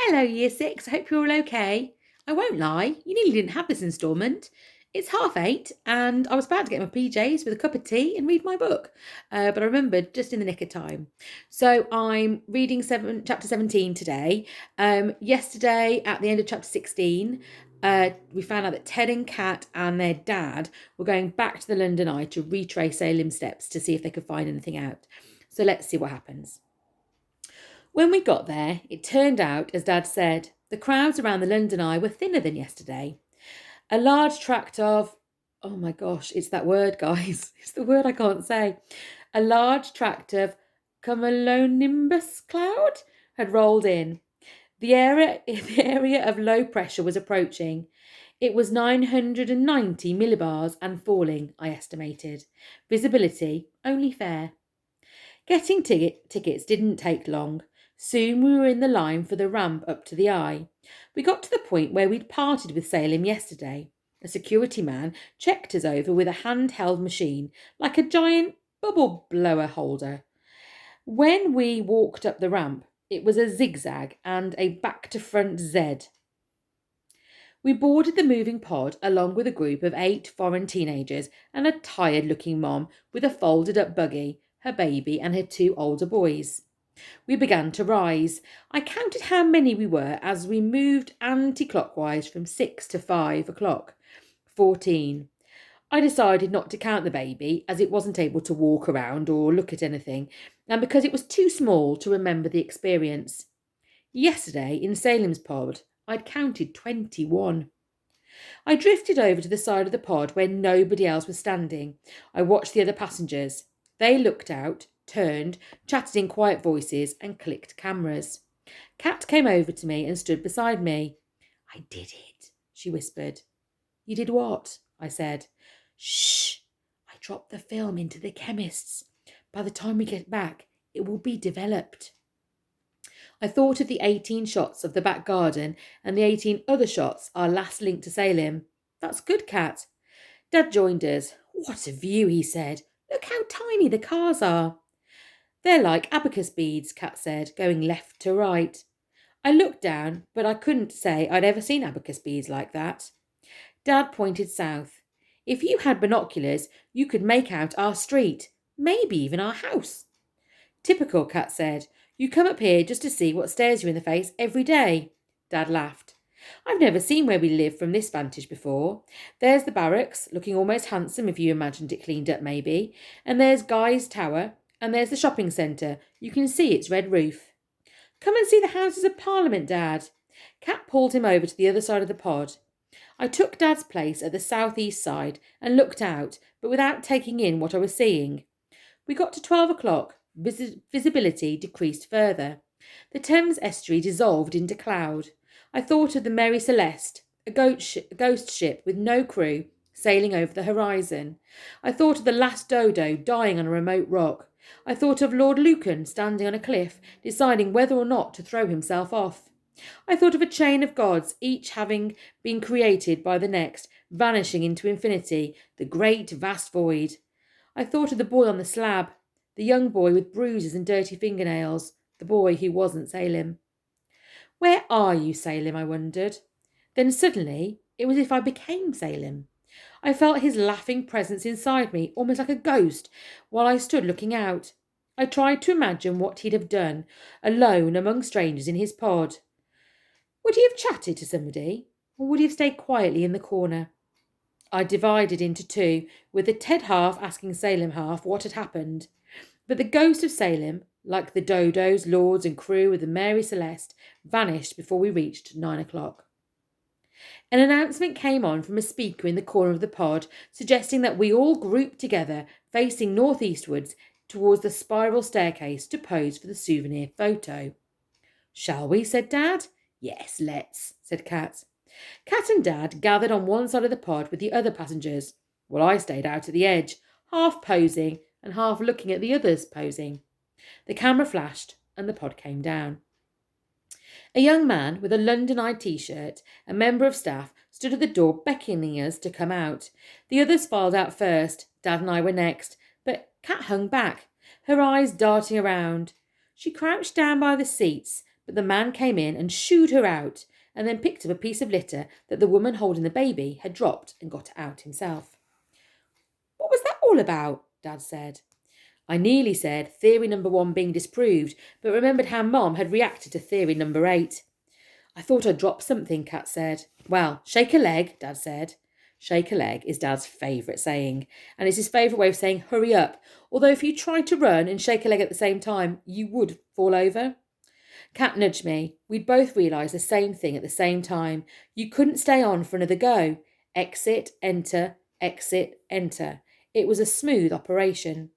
Hello, Year 6. I hope you're all okay. I won't lie, you nearly didn't have this instalment. It's 8:30 and I was about to get my PJs with a cup of tea and read my book, but I remembered just in the nick of time. So I'm reading chapter 17 today. Yesterday, at the end of chapter 16, we found out that Ted and Kat and their dad were going back to the London Eye to retrace Salem's steps to see if they could find anything out. So let's see what happens. When we got there, it turned out, as Dad said, the crowds around the London Eye were thinner than yesterday. A large tract of, oh my gosh, it's that word, guys. It's the word I can't say. A large tract of cumulonimbus cloud had rolled in. The area of low pressure was approaching. It was 990 millibars and falling, I estimated. Visibility only fair. Getting tickets didn't take long. Soon we were in the line for the ramp up to the Eye. We got to the point where we'd parted with Salem yesterday. A security man checked us over with a handheld machine, like a giant bubble blower holder. When we walked up the ramp, it was a zigzag and a back-to-front Z. We boarded the moving pod along with a group of 8 foreign teenagers and a tired-looking mom with a folded-up buggy, her baby and her 2 older boys. We began to rise. I counted how many we were as we moved anti-clockwise from 6 to 5 o'clock. 14. I decided not to count the baby as it wasn't able to walk around or look at anything, and because it was too small to remember the experience. Yesterday, in Salem's pod, I'd counted 21. I drifted over to the side of the pod where nobody else was standing. I watched the other passengers. They looked out, turned, chatted in quiet voices, and clicked cameras. Kat came over to me and stood beside me. I did it, she whispered. You did what? I said. Shh! I dropped the film into the chemist's. By the time we get back, it will be developed. I thought of the 18 shots of the back garden and the 18 other shots, our last link to Salem. That's good, Kat. Dad joined us. What a view, he said. Look how tiny the cars are. They're like abacus beads, Kat said, going left to right. I looked down, but I couldn't say I'd ever seen abacus beads like that. Dad pointed south. If you had binoculars, you could make out our street, maybe even our house. Typical, Kat said. You come up here just to see what stares you in the face every day. Dad laughed. I've never seen where we live from this vantage before. There's the barracks, looking almost handsome if you imagined it cleaned up maybe, and there's Guy's Tower, and there's the shopping centre. You can see its red roof. Come and see the Houses of Parliament, Dad. Kat pulled him over to the other side of the pod. I took Dad's place at the southeast side and looked out, but without taking in what I was seeing. We got to 12 o'clock. Visibility decreased further. The Thames estuary dissolved into cloud. I thought of the Mary Celeste, a ghost ship with no crew, sailing over the horizon. I thought of the last dodo dying on a remote rock. I thought of Lord Lucan standing on a cliff, deciding whether or not to throw himself off. I thought of a chain of gods, each having been created by the next, vanishing into infinity, the great vast void. I thought of the boy on the slab, the young boy with bruises and dirty fingernails, the boy who wasn't Salem. Where are you, Salem? I wondered. Then suddenly, it was as if I became Salem. I felt his laughing presence inside me, almost like a ghost, while I stood looking out. I tried to imagine what he'd have done, alone among strangers in his pod. Would he have chatted to somebody, or would he have stayed quietly in the corner? I divided into two, with the Ted half asking Salem half what had happened. But the ghost of Salem, like the dodos, lords and crew of the Mary Celeste, vanished before we reached 9 o'clock. An announcement came on from a speaker in the corner of the pod, suggesting that we all group together, facing northeastwards, towards the spiral staircase to pose for the souvenir photo. Shall we? Said Dad. Yes, let's, said Kat. Kat and Dad gathered on one side of the pod with the other passengers, while I stayed out at the edge, half posing and half looking at the others posing. The camera flashed and the pod came down. A young man with a London Eye t-shirt, a member of staff, stood at the door beckoning us to come out. The others filed out first. Dad and I were next, but Kat hung back, her eyes darting around. She crouched down by the seats, but the man came in and shooed her out, and then picked up a piece of litter that the woman holding the baby had dropped and got it out himself. What was that all about? Dad said. I nearly said theory number 1 being disproved, but remembered how Mom had reacted to theory number 8. I thought I'd dropped something, Kat said. Well, shake a leg, Dad said. Shake a leg is Dad's favourite saying, and it's his favourite way of saying hurry up, although if you tried to run and shake a leg at the same time, you would fall over. Kat nudged me. We'd both realised the same thing at the same time. You couldn't stay on for another go. Exit, enter, exit, enter. It was a smooth operation.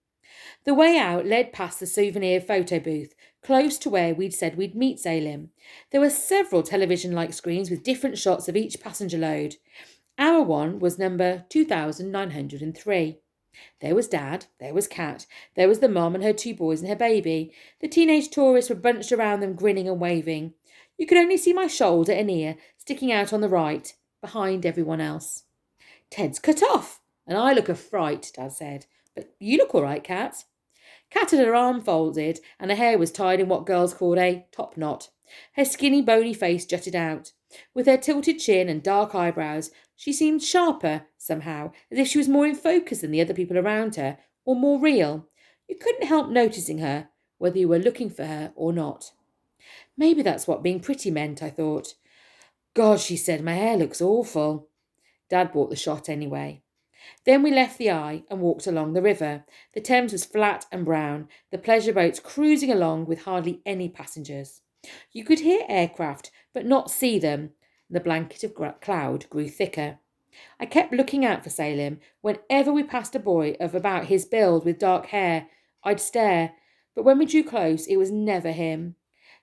The way out led past the souvenir photo booth, close to where we'd said we'd meet Salim. There were several television-like screens with different shots of each passenger load. Our one was number 2903. There was Dad, there was Kat, there was the mum and her 2 boys and her baby. The teenage tourists were bunched around them, grinning and waving. You could only see my shoulder and ear sticking out on the right, behind everyone else. Ted's cut off, and I look a fright, Dad said. But you look all right, Kat. Kat had her arm folded, and her hair was tied in what girls called a top knot. Her skinny, bony face jutted out. With her tilted chin and dark eyebrows, she seemed sharper, somehow, as if she was more in focus than the other people around her, or more real. You couldn't help noticing her, whether you were looking for her or not. Maybe that's what being pretty meant, I thought. God, she said, my hair looks awful. Dad bought the shot anyway. Then we left the eye and walked along the river. The Thames was flat and brown, the pleasure boats cruising along with hardly any passengers. You could hear aircraft, but not see them. The blanket of cloud grew thicker. I kept looking out for Salim. Whenever we passed a boy of about his build with dark hair, I'd stare, but when we drew close, it was never him.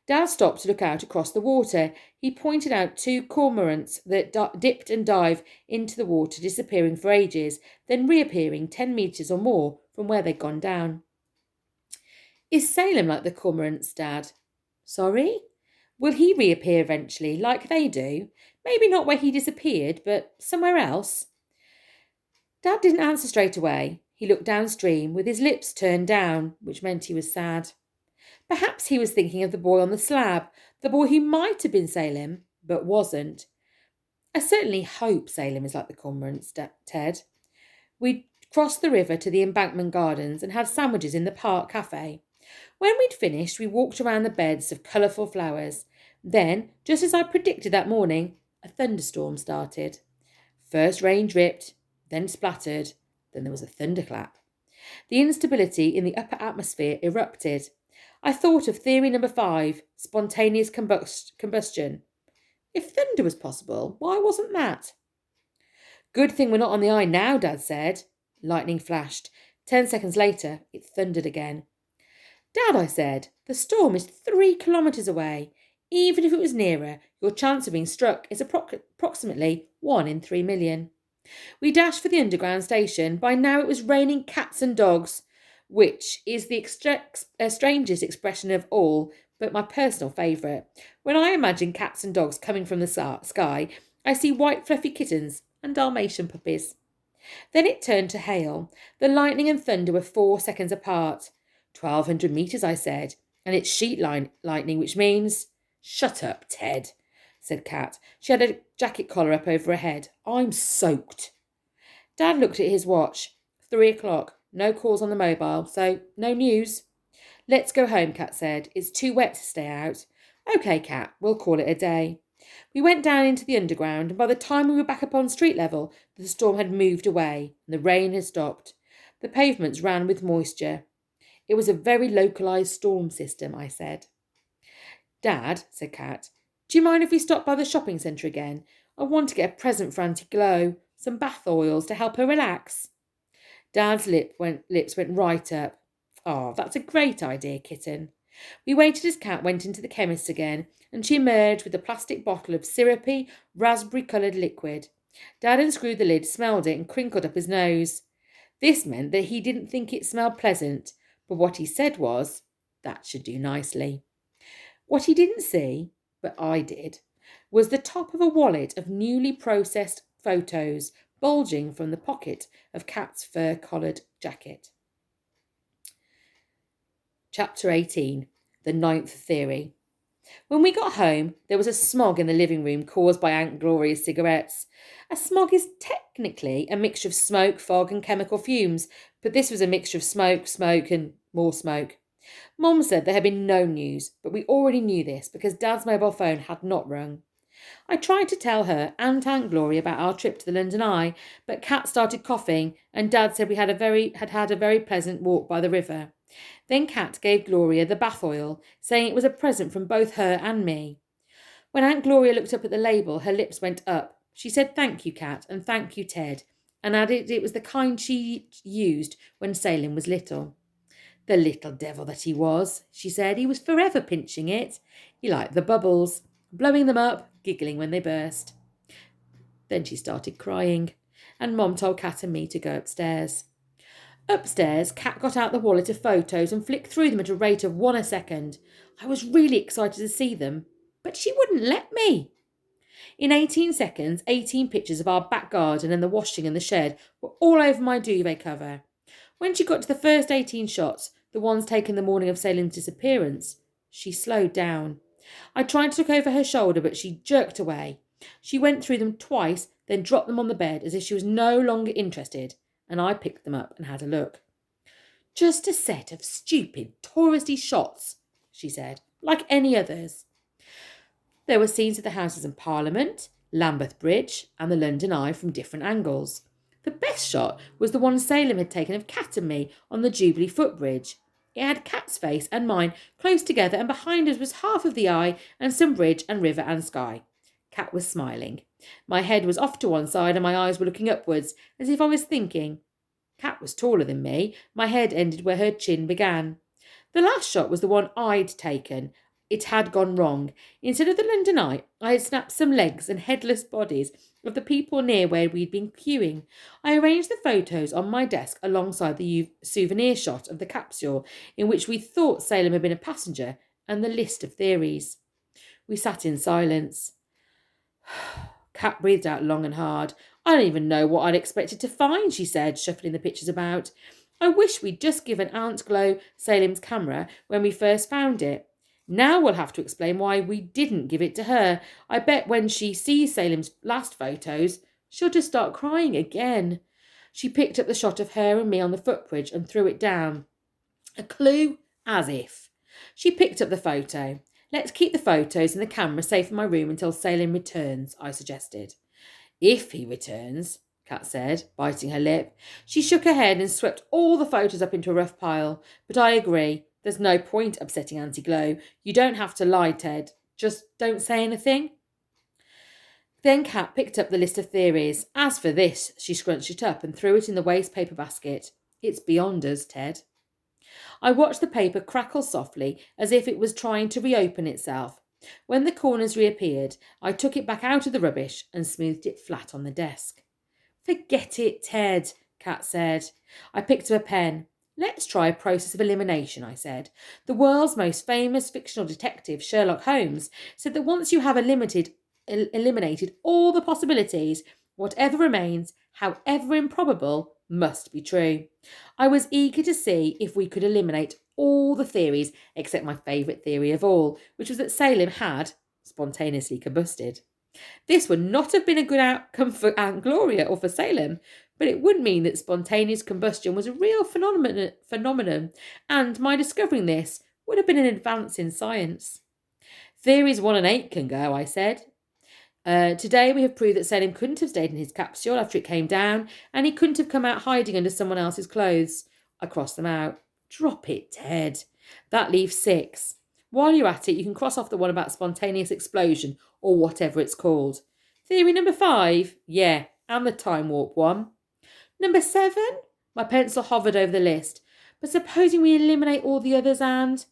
Dad stopped to look out across the water. He pointed out 2 cormorants that dipped and dived into the water, disappearing for ages, then reappearing 10 metres or more from where they'd gone down. Is Salem like the cormorants, Dad? Sorry? Will he reappear eventually, like they do? Maybe not where he disappeared, but somewhere else? Dad didn't answer straight away. He looked downstream, with his lips turned down, which meant he was sad. Perhaps he was thinking of the boy on the slab, the boy who might have been Salem, but wasn't. I certainly hope Salem is like the cormorants, Ted. We crossed the river to the Embankment Gardens and had sandwiches in the park cafe. When we'd finished, we walked around the beds of colourful flowers. Then, just as I predicted that morning, a thunderstorm started. First rain dripped, then splattered, then there was a thunderclap. The instability in the upper atmosphere erupted. I thought of theory number 5, spontaneous combustion. If thunder was possible, why wasn't that? Good thing we're not on the eye now, Dad said. Lightning flashed. 10 seconds later, it thundered again. Dad, I said, the storm is 3 kilometres away. Even if it was nearer, your chance of being struck is approximately 1 in 3 million. We dashed for the underground station. By now it was raining cats and dogs, which is the strangest expression of all, but my personal favourite. When I imagine cats and dogs coming from the sky, I see white fluffy kittens and Dalmatian puppies. Then it turned to hail. The lightning and thunder were 4 seconds apart. 1,200 metres, I said, and it's sheet lightning, which means... Shut up, Ted, said Kat. She had a jacket collar up over her head. I'm soaked. Dad looked at his watch. 3 o'clock. No calls on the mobile, so no news. Let's go home, Kat said. It's too wet to stay out. OK, Kat, we'll call it a day. We went down into the underground, and by the time we were back upon street level, the storm had moved away, and the rain had stopped. The pavements ran with moisture. It was a very localised storm system, I said. Dad, said Kat, do you mind if we stop by the shopping centre again? I want to get a present for Auntie Glow, some bath oils to help her relax. Dad's lips went right up. Oh, that's a great idea, kitten. We waited as Kat went into the chemist again, and she emerged with a plastic bottle of syrupy, raspberry-coloured liquid. Dad unscrewed the lid, smelled it, and crinkled up his nose. This meant that he didn't think it smelled pleasant, but what he said was, that should do nicely. What he didn't see, but I did, was the top of a wallet of newly processed photos bulging from the pocket of Kat's fur-collared jacket. Chapter 18. The Ninth Theory. When we got home, there was a smog in the living room caused by Aunt Gloria's cigarettes. A smog is technically a mixture of smoke, fog, and chemical fumes, but this was a mixture of smoke, smoke, and more smoke. Mum said there had been no news, but we already knew this because Dad's mobile phone had not rung. I tried to tell her and Aunt Gloria about our trip to the London Eye, but Kat started coughing, and Dad said we had had a very pleasant walk by the river. Then Kat gave Gloria the bath oil, saying it was a present from both her and me. When Aunt Gloria looked up at the label, her lips went up. She said thank you, Kat, and thank you, Ted, and added it was the kind she used when Salem was little. The little devil that he was, she said. He was forever pinching it. He liked the bubbles, blowing them up, giggling when they burst. Then she started crying, and Mom told Kat and me to go upstairs. Upstairs, Kat got out the wallet of photos and flicked through them at a rate of one a second. I was really excited to see them, but she wouldn't let me. In 18 seconds, 18 pictures of our back garden and the washing and the shed were all over my duvet cover. When she got to the first 18 shots, the ones taken the morning of Salem's disappearance, she slowed down. I tried to look over her shoulder, but she jerked away. She went through them twice, then dropped them on the bed as if she was no longer interested, and I picked them up and had a look. Just a set of stupid, touristy shots, she said, like any others. There were scenes of the Houses in Parliament, Lambeth Bridge, and the London Eye from different angles. The best shot was the one Salem had taken of Kat and me on the Jubilee footbridge. It had Kat's face and mine close together, and behind us was half of the eye and some bridge and river and sky. Kat was smiling. My head was off to one side and my eyes were looking upwards, as if I was thinking. Kat was taller than me. My head ended where her chin began. The last shot was the one I'd taken. It had gone wrong. Instead of the London Eye, I had snapped some legs and headless bodies of the people near where we'd been queuing. I arranged the photos on my desk alongside the souvenir shot of the capsule in which we thought Salem had been a passenger and the list of theories. We sat in silence. Kat breathed out long and hard. I don't even know what I'd expected to find, she said, shuffling the pictures about. I wish we'd just given Aunt Glo Salem's camera when we first found it. Now we'll have to explain why we didn't give it to her. I bet when she sees Salem's last photos, she'll just start crying again. She picked up the shot of her and me on the footbridge and threw it down. A clue? As if. She picked up the photo. Let's keep the photos and the camera safe in my room until Salem returns, I suggested. If he returns, Kat said, biting her lip. She shook her head and swept all the photos up into a rough pile. But I agree. There's no point upsetting Auntie Glo. You don't have to lie, Ted. Just don't say anything. Then Kat picked up the list of theories. As for this, she scrunched it up and threw it in the waste paper basket. It's beyond us, Ted. I watched the paper crackle softly as if it was trying to reopen itself. When the corners reappeared, I took it back out of the rubbish and smoothed it flat on the desk. Forget it, Ted, Kat said. I picked up a pen. Let's try a process of elimination, I said. The world's most famous fictional detective, Sherlock Holmes, said that once you have eliminated all the possibilities, whatever remains, however improbable, must be true. I was eager to see if we could eliminate all the theories except my favourite theory of all, which was that Salem had spontaneously combusted. This would not have been a good outcome for Aunt Gloria or for Salem, but it would mean that spontaneous combustion was a real phenomenon, and my discovering this would have been an advance in science. Theories 1 and 8 can go, I said. Today we have proved that Salem couldn't have stayed in his capsule after it came down, and he couldn't have come out hiding under someone else's clothes. I crossed them out. Drop it, Ted. That leaves 6. While you're at it, you can cross off the one about spontaneous explosion, or whatever it's called. Theory number 5? Yeah, and the time warp one. Number 7? My pencil hovered over the list. But supposing we eliminate all the others and...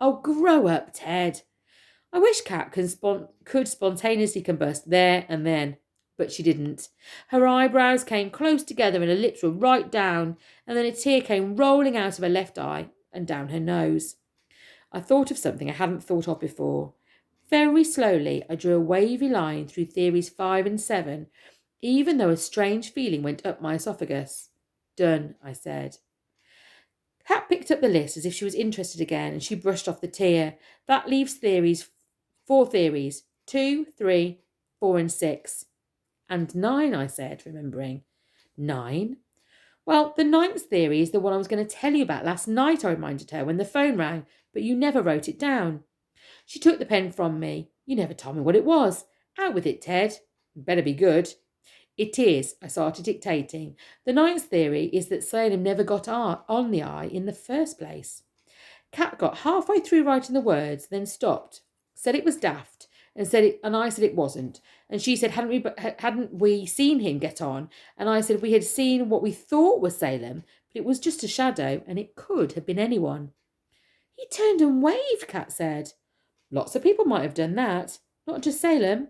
Oh, grow up, Ted. I wish Kat could spontaneously combust there and then, but she didn't. Her eyebrows came close together and her lips were right down, and then a tear came rolling out of her left eye and down her nose. I thought of something I hadn't thought of before. Very slowly, I drew a wavy line through theories 5 and 7, even though a strange feeling went up my esophagus. Done, I said. Kat picked up the list as if she was interested again, and she brushed off the tear. That leaves theories 4 theories. 2, 3, 4 and 6. And 9, I said, remembering. 9? Well, the 9th theory is the one I was going to tell you about last night, I reminded her when the phone rang, but you never wrote it down. She took the pen from me. You never told me what it was. Out with it, Ted. Better be good. It is, I started dictating. The 9th theory is that Salem never got on the eye in the first place. Kat got halfway through writing the words, then stopped, said it was daft, and I said it wasn't. And she said, hadn't we seen him get on? And I said we had seen what we thought was Salem, but it was just a shadow, and it could have been anyone. He turned and waved, Kat said. Lots of people might have done that, not just Salem.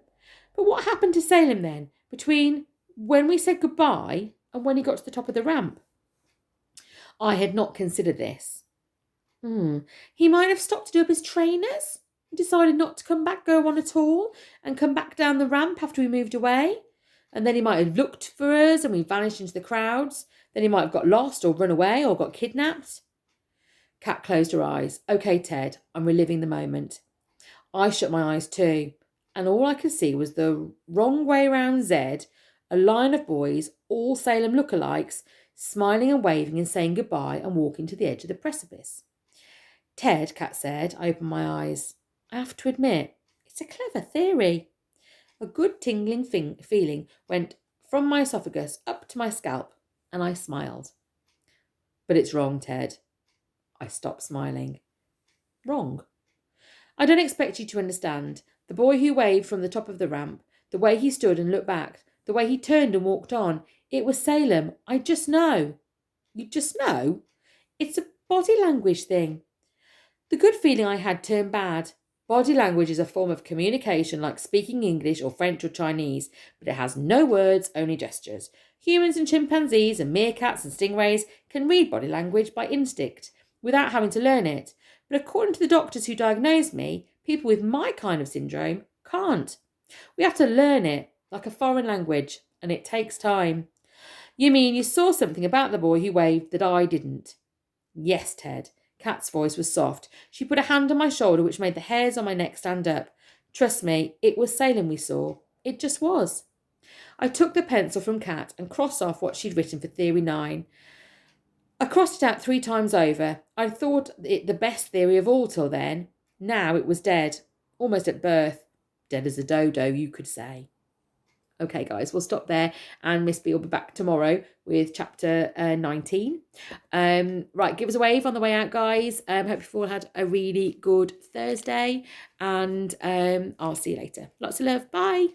But what happened to Salem then, between when we said goodbye and when he got to the top of the ramp? I had not considered this. He might have stopped to do up his trainers, decided not to go on at all, and come back down the ramp after we moved away. And then he might have looked for us and we vanished into the crowds. Then he might have got lost or run away or got kidnapped. Kat closed her eyes. Okay, Ted, I'm reliving the moment. I shut my eyes too, and all I could see was the wrong way round Zed, a line of boys, all Salem lookalikes, smiling and waving and saying goodbye and walking to the edge of the precipice. Ted, Kat said. I opened my eyes. I have to admit, it's a clever theory. A good tingling feeling went from my esophagus up to my scalp, and I smiled. But it's wrong, Ted. I stopped smiling. Wrong. I don't expect you to understand. The boy who waved from the top of the ramp, the way he stood and looked back, the way he turned and walked on, it was Salem. I just know. You just know? It's a body language thing. The good feeling I had turned bad. Body language is a form of communication like speaking English or French or Chinese, but it has no words, only gestures. Humans and chimpanzees and meerkats and stingrays can read body language by instinct, without having to learn it. But according to the doctors who diagnosed me, people with my kind of syndrome can't. We have to learn it, like a foreign language, and it takes time. You mean you saw something about the boy who waved that I didn't? Yes, Ted. Kat's voice was soft. She put a hand on my shoulder, which made the hairs on my neck stand up. Trust me, it was Salem we saw. It just was. I took the pencil from Kat and crossed off what she'd written for Theory 9. I crossed it out 3 times over. I thought it the best theory of all till then. Now it was dead, almost at birth. Dead as a dodo, you could say. Okay, guys, we'll stop there, and Miss B will be back tomorrow with chapter 19. Right, give us a wave on the way out, guys. Hope you've all had a really good Thursday, and I'll see you later. Lots of love. Bye.